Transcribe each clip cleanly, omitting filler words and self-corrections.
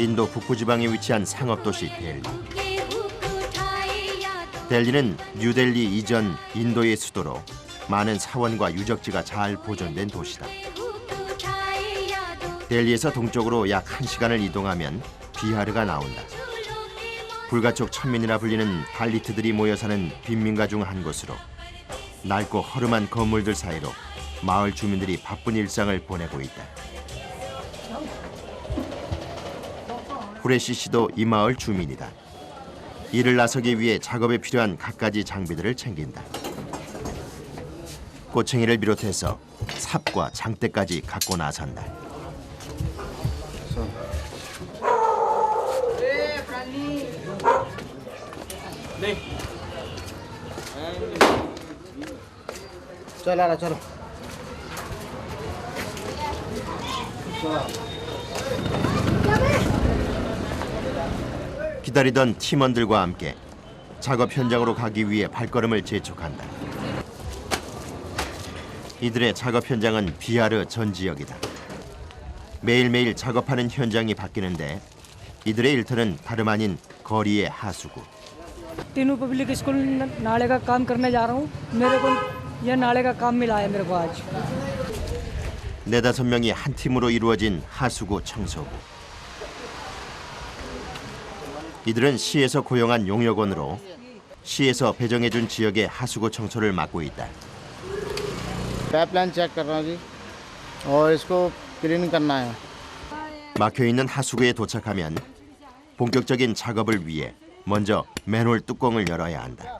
인도 북부지방에 위치한 상업도시 델리. 델리는 뉴델리 이전 인도의 수도로 많은 사원과 유적지가 잘 보존된 도시다. 델리에서 동쪽으로 약 1시간을 이동하면 비하르가 나온다. 불가촉 천민이라 불리는 달리트들이 모여 사는 빈민가 중 한 곳으로 낡고 허름한 건물들 사이로 마을 주민들이 바쁜 일상을 보내고 있다. 후레시 씨도 이 마을 주민이다. 일을 나서기 위해 작업에 필요한 갖가지 장비들을 챙긴다. 꼬챙이를 비롯해서 삽과 장대까지 갖고 나선다. चलो 기다리던 팀원들과 함께 작업 현장으로 가기 위해 발걸음을 재촉한다. 이들의 작업 현장은 비하르 전 지역이다. 매일매일 작업하는 현장이 바뀌는데 이들의 일터는 다름 아닌 거리의 하수구. तीनों public school नाले का काम करने जा रहा हूँ। मेरे को यह नाले का काम मिला है मेरे को आज। 4-5명이 한 팀으로 이루어진 하수구 청소부. 이들은 시에서 고용한 용역원으로 시에서 배정해준 지역의 하수구 청소를 맡고 있다. पाइपलाइन चेक कर रहा हूँ जी और इसको क्लीन करना है। 막혀있는 하수구에 도착하면 본격적인 작업을 위해 먼저 맨홀 뚜껑을 열어야 한다.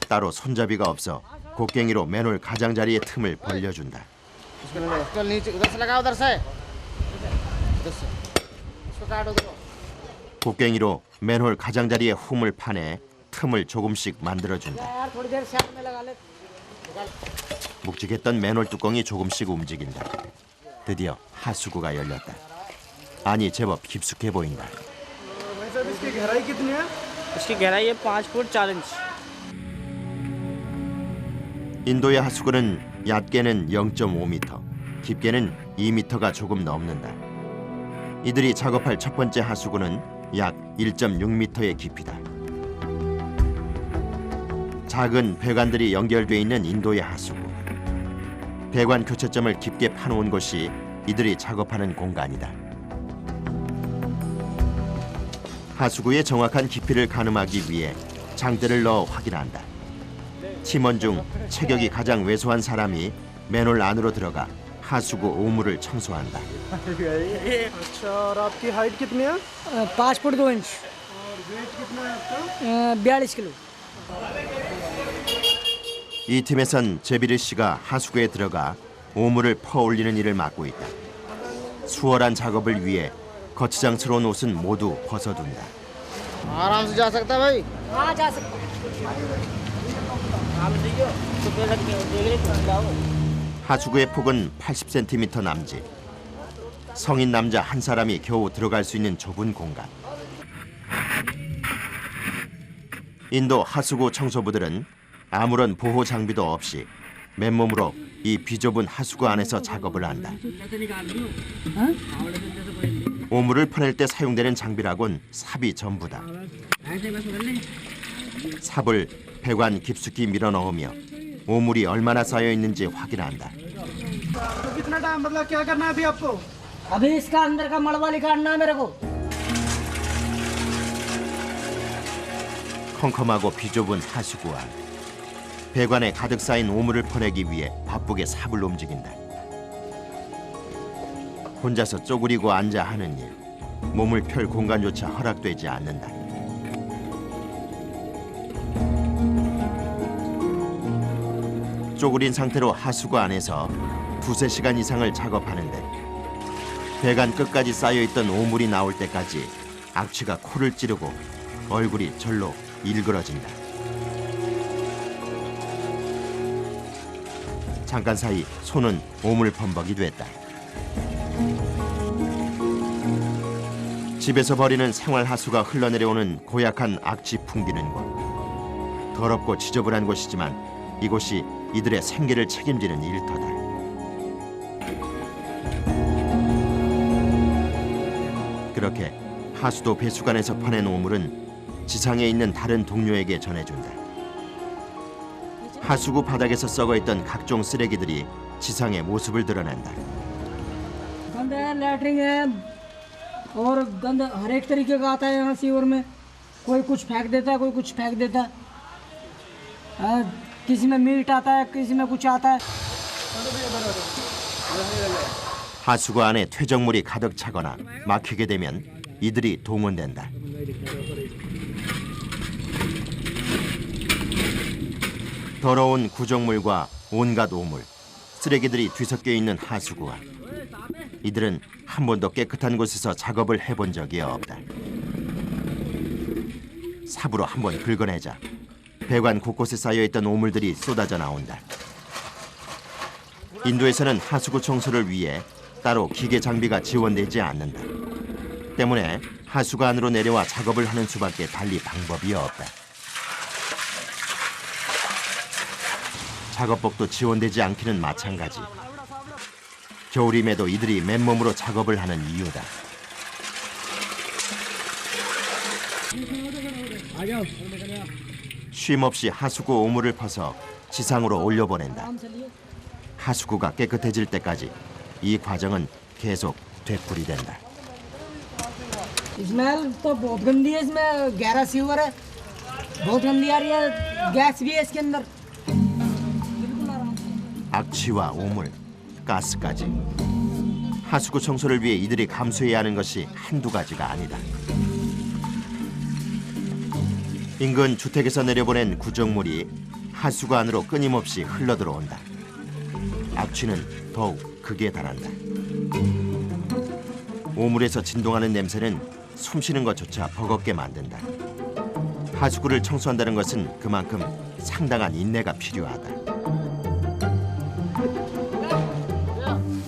따로 손잡이가 없어 곡괭이로 맨홀 가장자리의 틈을 벌려준다. इसको नीचे उधर से लगा उधर से इसको काट उधर। 곡괭이로 맨홀 가장자리의 홈을 파내 틈을 조금씩 만들어준다. यार थोड़ी देर साइड में लगा ले। 묵직했던 맨홀 뚜껑이 조금씩 움직인다. 드디어 하수구가 열렸다. 아니 제법 깊숙해 보인다. इसकी गहराई है 5 फुट 4 इंच। 인도의 하수구는 얕게는 0.5m, 깊게는 2m가 조금 넘는다. 이들이 작업할 첫 번째 하수구는 약 1.6m의 깊이다. 작은 배관들이 연결돼 있는 인도의 하수구. 배관 교체점을 깊게 파놓은 곳이 이들이 작업하는 공간이다. 하수구의 정확한 깊이를 가늠하기 위해 장대를 넣어 확인한다. 팀원 중 체격이 가장 왜소한 사람이 맨홀 안으로 들어가 하수구 오물을 청소한다. अच्छा और आपकी हाइट कितनी है? 5 फुट 2 इंच। वेट कितना है आपका? 42 किलो। 이 팀에선 제비르 씨가 하수구에 들어가 오물을 퍼올리는 일을 맡고 있다. 수월한 작업을 위해 거치장스러운 옷은 모두 벗어둔다. आराम से जा सकता है भाई। हाँ जा सकता। 하수구의 폭은 80cm 남짓. 성인 남자 한 사람이 겨우 들어갈 수 있는 좁은 공간. 인도 하수구 청소부들은 아무런 보호 장비도 없이 맨몸으로 이 비좁은 하수구 안에서 작업을 한다. 오물을 퍼낼 때 사용되는 장비라곤 삽이 전부다. 삽을 배관 깊숙이 밀어 넣으며 오물이 얼마나 쌓여 있는지 확인한다. तो कितना टाइम मतलब क्या करना है अभी आपको? अभी इसका अंदर का मलबा निकालना है मेरे को। 컴컴하고 비좁은 하수구 안. 배관에 가득 쌓인 오물을 퍼내기 위해 바쁘게 삽을 움직인다. 혼자서 쪼그리고 앉아 하는 일. 몸을 펼 공간조차 허락되지 않는다. 쪼그린 상태로 하수구 안에서 2-3시간 이상을 작업하는데 배관 끝까지 쌓여있던 오물이 나올 때까지 악취가 코를 찌르고 얼굴이 절로 일그러진다. 잠깐 사이 손은 오물 범벅이 됐다. 집에서 버리는 생활하수가 흘러내려오는 고약한 악취 풍기는 곳. 더럽고 지저분한 곳이지만 이곳이 이들의 생계를 책임지는 일터다. 그렇게 하수도 배수관에서 퍼낸 오물은 지상에 있는 다른 동료에게 전해준다. 하수구 바닥에서 썩어있던 각종 쓰레기들이 지상의 모습을 드러낸다. गंद है, लैटरिन है और गंद हर एक तरीके का आता है यहाँ सीवर में। कोई कुछ फेंक देता है, कोई कुछ फेंक देता है। किसी में मीट आता है, किसी में कुछ आता है। 하수구 안에 퇴적물이 가득 차거나 막히게 되면 이들이 동원된다. 더러운 구정물과 온갖 오물, 쓰레기들이 뒤섞여 있는 하수구와 이들은 한 번도 깨끗한 곳에서 작업을 해본 적이 없다. 삽으로 한번 긁어내자 배관 곳곳에 쌓여있던 오물들이 쏟아져 나온다. 인도에서는 하수구 청소를 위해 따로 기계 장비가 지원되지 않는다. 때문에 하수구 안으로 내려와 작업을 하는 수밖에 달리 방법이 없다. 작업복도 지원되지 않기는 마찬가지. 겨울임에도 이들이 맨몸으로 작업을 하는 이유다. 쉼없이 하수구 오물을 퍼서 지상으로 올려보낸다. 하수구가 깨끗해질 때까지 이 과정은 계속 되풀이된다. स्मेल तो बहुत गंदी है, इसमें गहरा सीवर है, बहुत गंदी आ रही है, गैस भी है इसके अंदर। 악취와 오물, 가스까지. 하수구 청소를 위해 이들이 감수해야 하는 것이 한두 가지가 아니다. 인근 주택에서 내려보낸 구정물이 하수구 안으로 끊임없이 흘러들어온다. 악취는 더욱 극에 달한다. 오물에서 진동하는 냄새는 숨쉬는 것조차 버겁게 만든다. 하수구를 청소한다는 것은 그만큼 상당한 인내가 필요하다.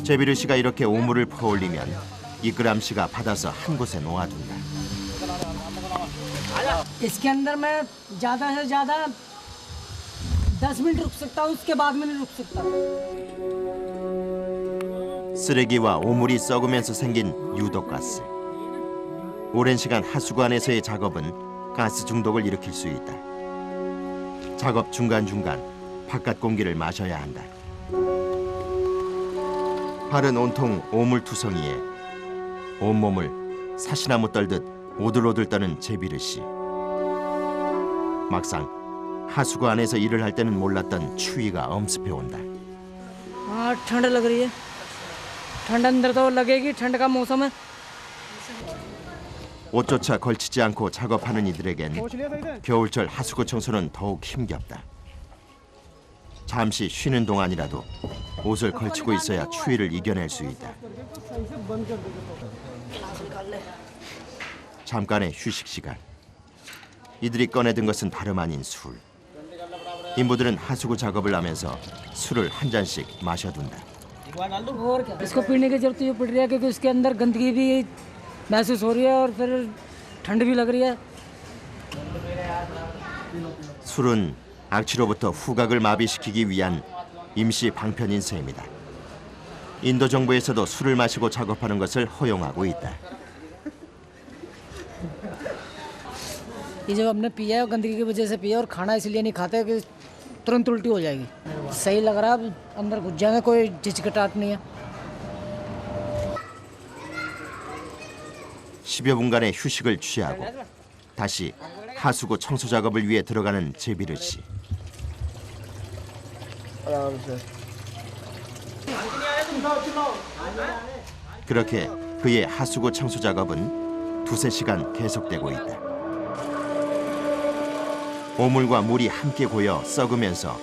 제비르 씨가 이렇게 오물을 퍼올리면 이끄람 씨가 받아서 한 곳에 놓아둔다. इसके अंदर मैं ज़्यादा से ज़्यादा 10 मिनट रुक सकता हूँ, उसके बाद में नहीं रुक सकता। 쓰레기와 오물이 썩으면서 생긴 유독가스. 오랜 시간 하수구 안에서의 작업은 가스 중독을 일으킬 수 있다. 작업 중간중간 바깥 공기를 마셔야 한다. 발은 온통 오물투성이에 온몸을 사시나무 떨듯 오들오들 떠는 제비르 씨. 막상 하수구 안에서 일을 할 때는 몰랐던 추위가 엄습해 온다. हाँ ठंड लग रही है, ठंड अंदर तो लगेगी, ठंड का मौसम है। 옷조차 걸치지 않고 작업하는 이들에겐 겨울철 하수구 청소는 더욱 힘겹다. 잠시 쉬는 동안이라도 옷을 걸치고 있어야 추위를 이겨낼 수 있다. 잠깐의 휴식 시간. 이들이 꺼내든 것은 다름 아닌 술. 인부들은 하수구 작업을 하면서 술을 한 잔씩 마셔둔다. और क्या, इसको पीने की जरूरत ये पड़ रही है क्योंकि उसके अंदर गंदगी भी महसूस हो रही है और फिर ठंड भी लग रही है। 술은 악취로부터 후각을 마비시키기 위한 임시 방편인 셈이다. 인도 정부에서도 술을 마시고 작업하는 것을 허용하고 있다. ये जब हमने पिया है गंदगी की वजह से पिया और खाना इसलिए नहीं खाते कि तुरंत उल्टी हो जाएगी। सही लग रहा है, अंदर घुस जाएंगे, कोई झिझकटाहट नहीं है। 10여 분간의 휴식을 취하고 다시 하수구 청소 작업을 위해 들어가는 제비르 씨. 그렇게 그의 하수구 청소 작업은 두세 시간 계속되고 있다. 오물과 물이 함께 고여 썩으면서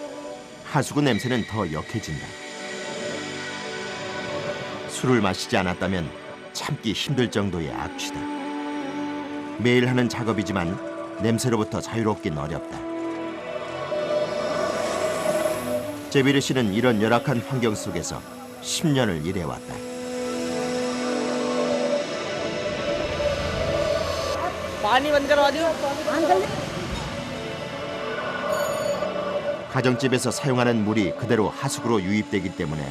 하수구 냄새는 더 역해진다. 술을 마시지 않았다면 참기 힘들 정도의 악취다. 매일 하는 작업이지만 냄새로부터 자유롭긴 어렵다. 제비르 씨는 이런 열악한 환경 속에서 10년을 일해왔다. पानी बंद करवा दियो। 가정집에서 사용하는 물이 그대로 하수구로 유입되기 때문에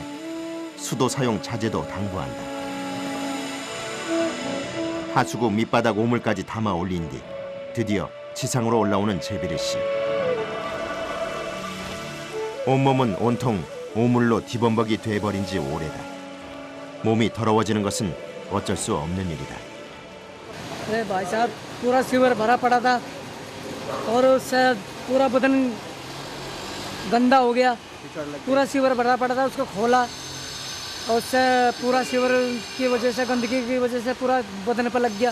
수도 사용 자제도 당부한다. 하수구 밑바닥 오물까지 담아 올린 뒤 드디어 지상으로 올라오는 제비르 씨. 온몸은 온통 오물로 뒤범벅이 돼버린 지 오래다. 몸이 더러워지는 것은 어쩔 수 없는 일이다. अरे भाई साहब पूरा सीवर भरा पड़ा था और उससे पूरा बदन गंदा हो गया। पूरा सीवर भरा पड़ा था, उसको खोला और उससे पूरा सीवर की वजह से, गंदगी की वजह से पूरा बदन पर लग गया।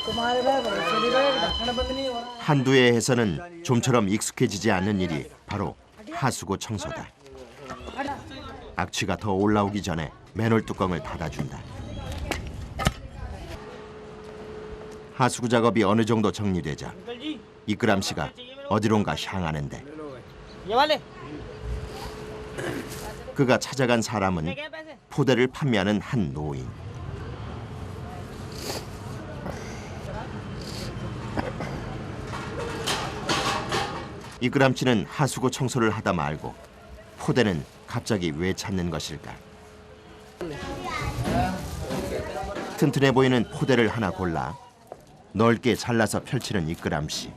तुम्हारे ढक्कन बंद नहीं हो रहा। 한두 해 해서는 좀처럼 익숙해지지 않는 일이 바로 하수구 청소다. 악취가 더 올라오기 전에 맨홀 뚜껑을 닫아준다. 하수구 작업이 어느 정도 정리되자 이끄람 씨가 어디론가 향하는데 그가 찾아간 사람은 포대를 판매하는 한 노인. 이끄람 씨는 하수구 청소를 하다 말고 포대는 갑자기 왜 찾는 것일까? 튼튼해 보이는 포대를 하나 골라 넓게 잘라서 펼치는 이끄람 씨.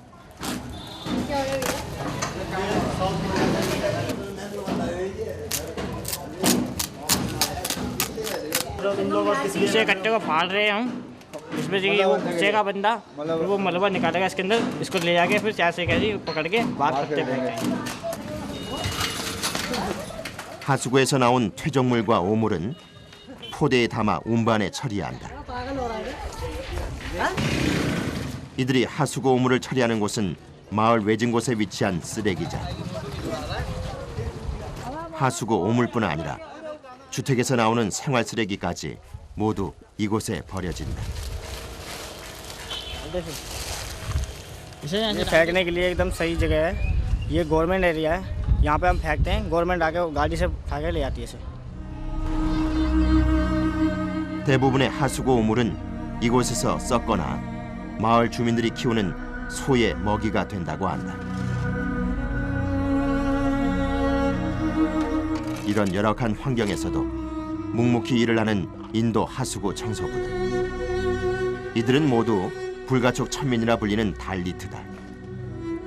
इसे कट्टे को फाड़ रहे हैं हम। इसमें जो वो घुसेगा बंदा, फिर वो मलबा निकालेगा इसके अंदर, इसको ले जाके फिर चाय से कह पकड़ के बाहर पत्ते फेंकेंगे। 하수구에서 나온 퇴적물과 오물은 포대에 담아 운반에 처리한다. 이들이 하수구 오물을 처리하는 곳은 마을 외진 곳에 위치한 쓰레기장. 하수구 오물뿐 아니라 주택에서 나오는 생활 쓰레기까지 모두 이곳에 버려진다. ये फेंकने के लिए एकदम सही जगह है। ये गवर्नमेंट एरिया है, यहाँ पे हम फेंकते हैं, गवर्नमेंट आके गाड़ी से उठा के ले जाती है इसे। 대부분의 하수구 오물은 이곳에서 썩거나 마을 주민들이 키우는 소의 먹이가 된다고 한다. 이런 열악한 환경에서도 묵묵히 일을 하는 인도 하수구 청소부들. 이들은 모두 불가촉 천민이라 불리는 달리트다.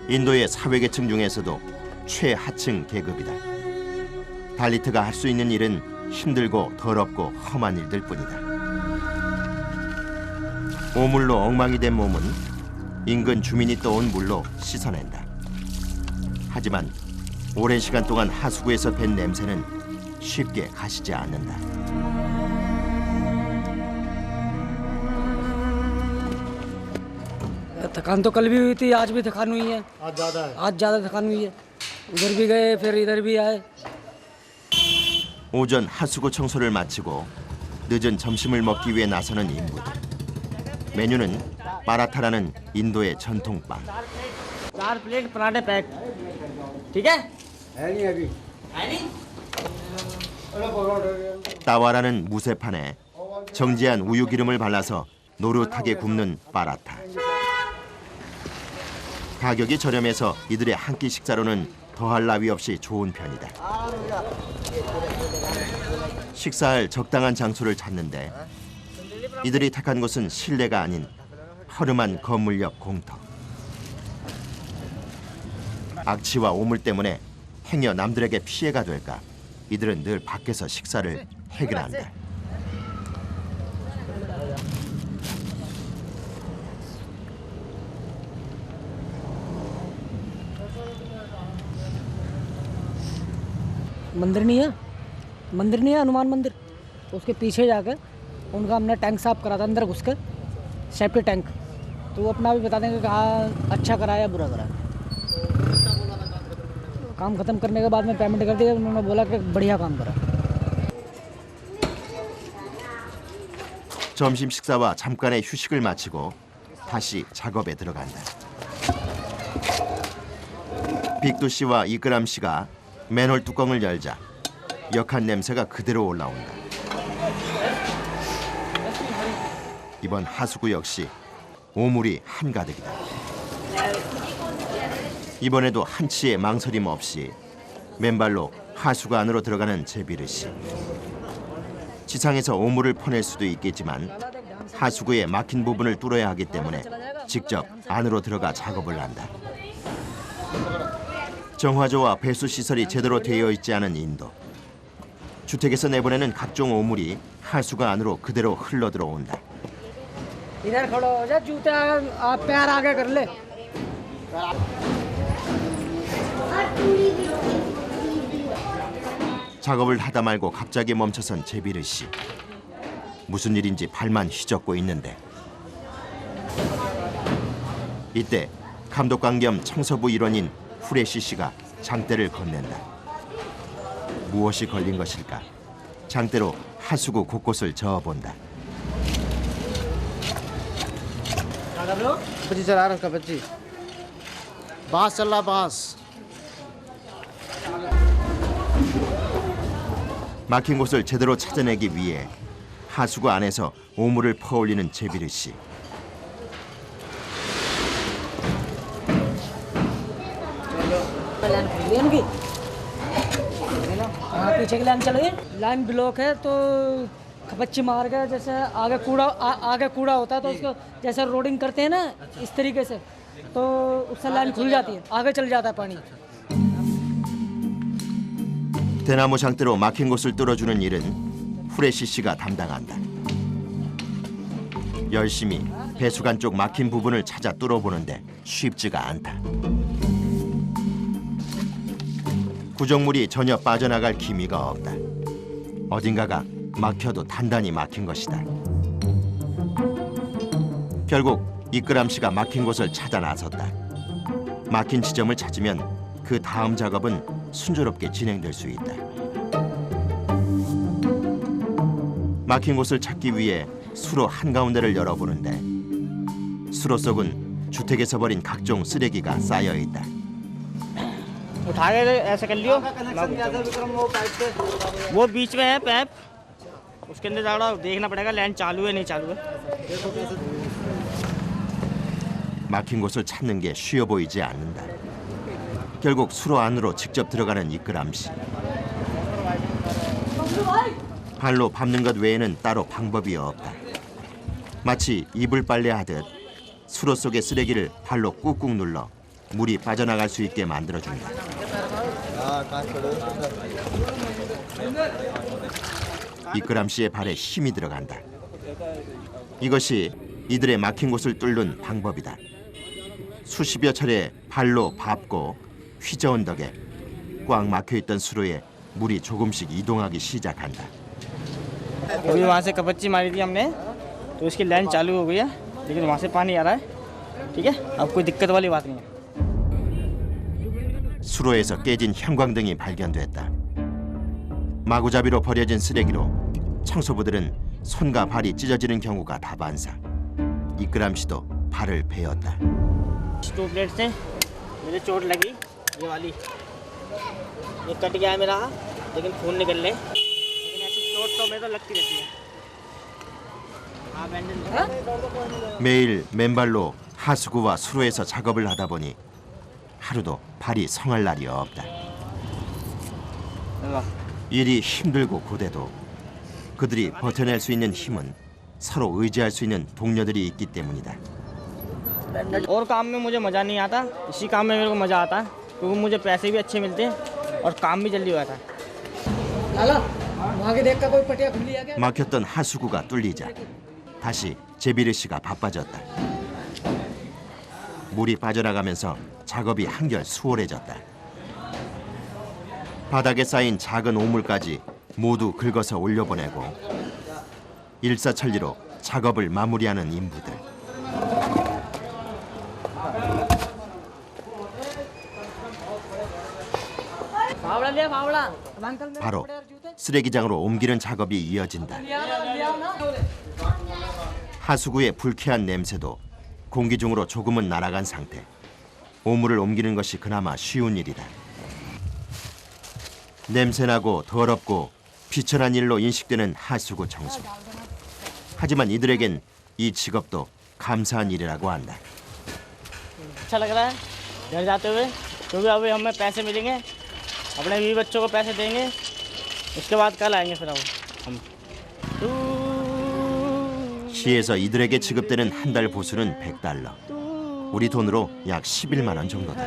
인도의 사회계층 중에서도 최하층 계급이다. 달리트가 할 수 있는 일은 힘들고 더럽고 험한 일들 뿐이다. 오물로 엉망이 된 몸은 인근 주민이 떠온 물로 씻어낸다. 하지만 오랜 시간 동안 하수구에서 밴 냄새는 쉽게 가시지 않는다. थकान तो कल भी हुई थी, आज भी थकान हुई है। आज ज़्यादा थकान हुई है। उधर भी गए, फिर इधर भी आए। 오전 하수구 청소를 마치고 늦은 점심을 먹기 위해 나서는 인부들. 메뉴는 파라타라는 인도의 전통빵. 4 प्लेट पराठे पैक, ठीक है? 따와라는 무쇠판에 정지한 우유 기름을 발라서 노릇하게 굽는 파라타. 가격이 저렴해서 이들의 한 끼 식사로는 더할 나위 없이 좋은 편이다. 식사할 적당한 장소를 찾는데 이들이 택한 곳은 실내가 아닌 허름한 건물 옆 공터. 악취와 오물 때문에 행여 남들에게 피해가 될까 이들은 늘 밖에서 식사를 해결한다. मंदिर नहीं है, मंदिर नहीं है, हनुमान मंदिर। उसके पीछे जाकर उनका हमने टैंक साफ करा था, अंदर घुस कर सेफ्टी टैंक। तो वो अपना भी बता देंगे कि हाँ अच्छा करा या बुरा करा। काम ख़त्म करने के बाद में पेमेंट कर दिया, उन्होंने बोला कि बढ़िया काम करा। 점심 식사와 잠깐의 휴식을 마치고 다시 작업에 들어간다. 빅두 씨와 이끄람 씨가 맨홀 뚜껑을 열자 역한 냄새가 그대로 올라온다. 이번 하수구 역시 오물이 한가득이다. 이번에도 한치의 망설임 없이 맨발로 하수구 안으로 들어가는 제비르 씨. 지상에서 오물을 퍼낼 수도 있겠지만 하수구의 막힌 부분을 뚫어야 하기 때문에 직접 안으로 들어가 작업을 한다. 정화조와 배수 시설이 제대로 되어 있지 않은 인도. 주택에서 내보내는 각종 오물이 하수구 안으로 그대로 흘러 들어온다. इधर खड़ो हो जा जूता आप पैर आगे कर ले 작업을 하다 말고 갑자기 멈춰선 제비르 씨. 무슨 일인지 발만 휘젓고 있는데 이때 감독관 겸 청소부 일원인 후레시 씨가 장대를 건넨다. 무엇이 걸린 것일까? 장대로 하수구 곳곳을 저어본다. बच्ची चला रखा बच्ची बांस चल रहा बांस 막힌 곳을 제대로 찾아내기 위해 하수구 안에서 오물을 퍼올리는 제비르 씨. लाइन खुल गई इनकी हाँ पीछे की लाइन चल गई लाइन ब्लॉक है तो खपच्ची मार के जैसे आगे कूड़ा होता है तो उसको जैसे रोडिंग करते हैं ना इस तरीके से तो उससे लाइन खुल जाती है आगे चल जाता है पानी 대나무 장대로 막힌 곳을 뚫어주는 일은 후레시 씨가 담당한다. 열심히 배수관 쪽 막힌 부분을 찾아 뚫어보는데 쉽지가 않다. 구정물이 전혀 빠져나갈 기미가 없다. 어딘가가 막혀도 단단히 막힌 것이다. 결국 이끄람 씨가 막힌 곳을 찾아 나섰다. 막힌 지점을 찾으면 그 다음 작업은 순조롭게 진행될 수 있다. 막힌 곳을 찾기 위해 수로 한가운데를 열어보는데 수로 속은 주택에서 버린 각종 쓰레기가 쌓여 있다. उठा के ऐसे कर लियो वो बीच में है पैप उसके अंदर थोड़ा देखना पड़ेगा लाइन चालू है नहीं चालू है 막힌 곳을 찾는 게 쉬워 보이지 않는다. 결국 수로 안으로 직접 들어가는 이끄람 씨. 발로 밟는 것 외에는 따로 방법이 없다. 마치 이불 빨래하듯 수로 속의 쓰레기를 발로 꾹꾹 눌러 물이 빠져나갈 수 있게 만들어준다. 이끄람 씨의 발에 힘이 들어간다. 이것이 이들의 막힌 곳을 뚫는 방법이다. 수십여 차례 발로 밟고 휘저은 덕에 꽉 막혀있던 수로에 물이 조금씩 이동하기 시작한다. अभी वहाँ से कपच्ची मारी थी हमने तो उसकी लाइन चालू हो गई है लेकिन वहाँ से पानी आ रहा है ठीक है अब कोई दिक्कत वाली बात नहीं है 수로에서 깨진 형광등이 발견됐다. 마구잡이로 버려진 쓰레기로 청소부들은 손과 발이 찢어지는 경우가 다반사. 이끄람 씨도 발을 베었다. टू प्लेट से मुझे चोट लगी ये वाली ये कट गया है मेरा लेकिन खून निकल ले लेकिन ऐसी चोट तो मेरे तो लगती रहती है हाँ बैंडेज 매일 맨발로 하수구와 수로에서 작업을 하다 보니 하루도 발이 성할 날이 없다. 일이 힘들고 고돼도 그들이 버텨낼 수 있는 힘은 서로 의지할 수 있는 동료들이 있기 때문이다. और काम में मुझे मज़ा नहीं आता इसी काम में मेरे को मज़ा आता है क्योंकि मुझे पैसे भी अच्छे मिलते हैं और काम भी जल्दी हो जाता है लाला वहाँ के देख का कोई पटिया खुली है क्या 막혔던 하수구가 뚫리자 다시 제비르 씨가 바빠졌다. 물이 빠져나가면서 작업이 한결 수월해졌다. 바닥에 쌓인 작은 오물까지 모두 긁어서 올려보내고 일사천리로 작업을 마무리하는 인부들. फावड़ा लिया फावड़ा अब अंकल मेरे 바로 कपड़े और जूते 쓰레기장으로 옮기는 작업이 이어진다. लिया ना 하수구의 불쾌한 냄새도 공기 중으로 조금은 날아간 상태. 오물을 옮기는 것이 그나마 쉬운 일이다. 냄새나고 더럽고 비천한 일로 인식되는 하수구 청소. 하지만 이들에겐 이 직업도 감사한 일이라고 한다. अच्छा लग रहा है घर जाते हुए क्योंकि अभी हमें पैसे मिलेंगे अपने बीवी बच्चों को पैसे देंगे उसके बाद कल आएंगे फिर अब हम 시에서 이들에게 지급되는 한 달 보수는 100달러. 우리 돈으로 약 11만 원 정도다.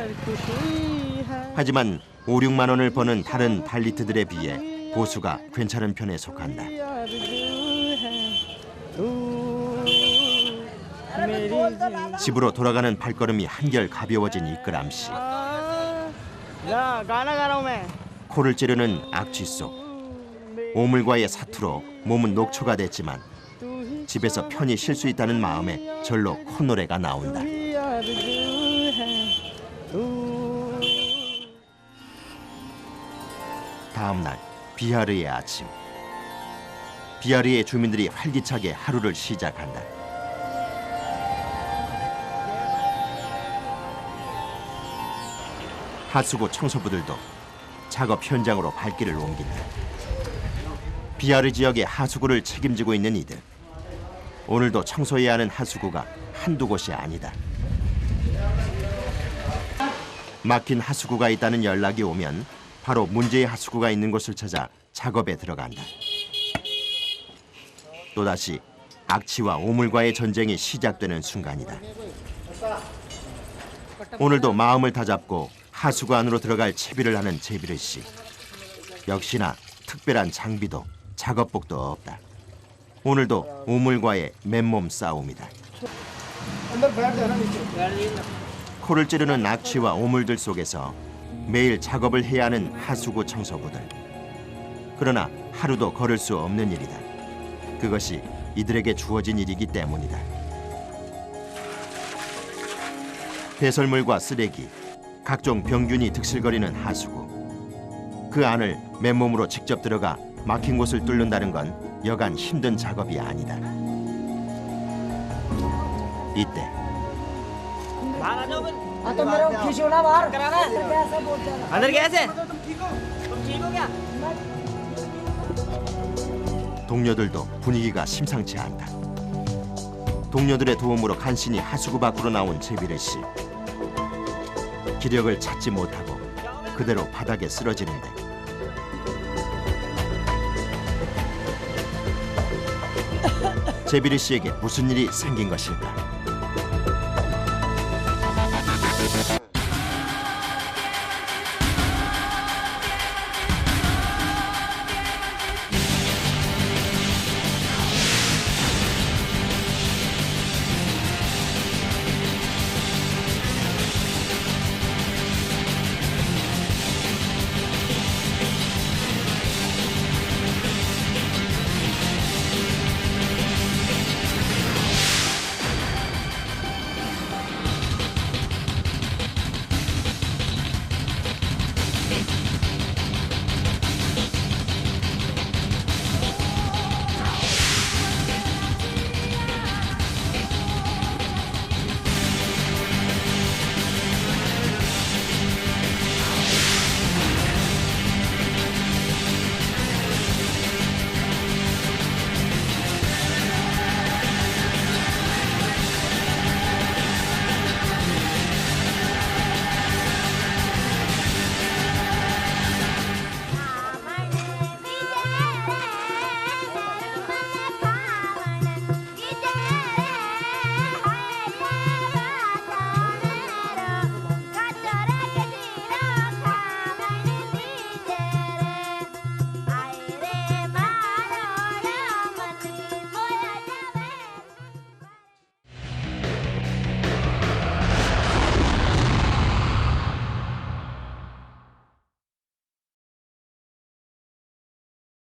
하지만 5, 6만 원을 버는 다른 달리트들에 비해 보수가 괜찮은 편에 속한다. 집으로 돌아가는 발걸음이 한결 가벼워진 이끌암 씨. गाना गा रहा हूँ मैं 코를 찌르는 악취 속 오물과의 사투로 몸은 녹초가 됐지만 집에서 편히 쉴 수 있다는 마음에 절로 콧노래가 나온다. 다음 날 비하르의 아침. 비하르의 주민들이 활기차게 하루를 시작한다. 하수구 청소부들도 작업 현장으로 발길을 옮긴다. 비하르 지역의 하수구를 책임지고 있는 이들. 오늘도 청소해야 하는 하수구가 한두 곳이 아니다. 막힌 하수구가 있다는 연락이 오면 바로 문제의 하수구가 있는 곳을 찾아 작업에 들어간다. 또다시 악취와 오물과의 전쟁이 시작되는 순간이다. 오늘도 마음을 다잡고 하수구 안으로 들어갈 채비를 하는 제비르 씨. 역시나 특별한 장비도 작업복도 없다. 오늘도 오물과의 맨몸 싸움이다. 코를 찌르는 악취와 오물들 속에서 매일 작업을 해야 하는 하수구 청소부들. 그러나 하루도 걸을 수 없는 일이다. 그것이 이들에게 주어진 일이기 때문이다. 배설물과 쓰레기, 각종 병균이 득실거리는 하수구. 그 안을 맨몸으로 직접 들어가 막힌 곳을 뚫는다는 건 여간 힘든 작업이 아니다. 이때 बाहर आ जाओ फिर तो मेरे को खींचो ना बाहर कराना है कैसे बोलते हैं अंदर कैसे तुम ठीक हो क्या 동료들도 분위기가 심상치 않다. 동료들의 도움으로 간신히 하수구 밖으로 나온 제비르 씨. 기력을 찾지 못하고 그대로 바닥에 쓰러지는데 제비르 씨에게 무슨 일이 생긴 것일까?